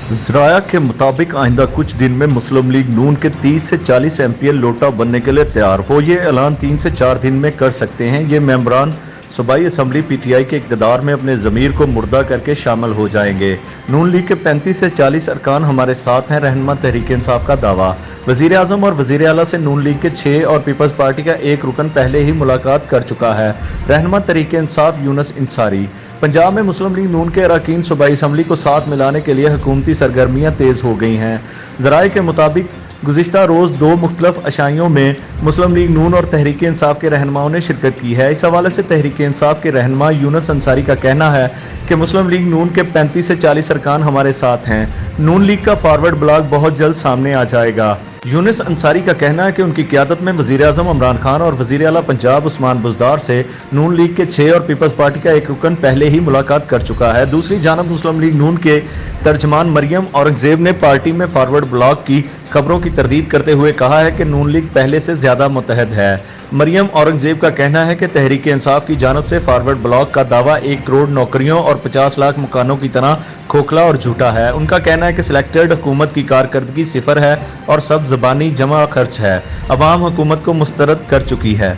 ज़राया के मुताबिक आइंदा कुछ दिन में मुस्लिम लीग नून के 30 से 40 एमपीएल लोटा बनने के लिए तैयार। वो ये ऐलान 3 से 4 दिन में कर सकते हैं। ये मेंबरान सूबाई असम्बली पीटीआई के इक़्तिदार में अपने ज़मीर को मुर्दा करके शामिल हो जाएंगे। नून लीग के 35 से 40 अरकान हमारे साथ हैं, रहनुमा तहरीक इंसाफ का दावा। वज़ीर आज़म और वज़ीर आला से नून लीग के 6 और पीपल्स पार्टी का एक रुकन पहले ही मुलाकात कर चुका है, रहनुमा तहरीक इंसाफ यूनुस इंसारी। पंजाब में मुस्लिम लीग नून के अरकान सूबाई असम्बली को साथ मिलाने के लिए हुकूमती सरगर्मियाँ तेज़ हो गई हैं। ज़राए के मुताबिक गुज़िश्ता रोज़ 2 मुख्तलिफ अशाइयों में मुस्लिम लीग नून और तहरीक इंसाफ के रहनुमाओं ने शिरकत की है। इस हवाले से तहरीक इंसाफ के रहनुमा यूनुस अंसारी का कहना है कि मुस्लिम लीग नून के 35 से 40 अरकान हमारे साथ हैं। नून लीग का फॉरवर्ड ब्लॉक बहुत जल्द सामने आ जाएगा। यूनुस अंसारी का कहना है कि उनकी क़यादत में वज़ीर आज़म इमरान खान और वज़ीर आला पंजाब उस्मान बुज़दार से नून लीग के 6 और पीपल्स पार्टी का एक रुकन पहले ही मुलाकात कर चुका है। दूसरी जानब मुस्लिम लीग नून के तर्जमान मरियम औरंगज़ेब ने पार्टी में फॉरवर्ड ब्लॉक की खबरों की तरदीद करते हुए कहा है कि नून लीग पहले से ज़्यादा मुतहद है। मरियम औरंगज़ेब का कहना है कि तहरीक इंसाफ की जानब से फॉरवर्ड ब्लॉक का दावा 1 करोड़ नौकरियों और 50 लाख मकानों की तरह खोखला और झूठा है। उनका कहना है कि सिलेक्टेड हुकूमत की कारकर्दगी सिफर है और सब ज़बानी जमा खर्च है। अवाम हुकूमत को मुस्तरद कर चुकी है।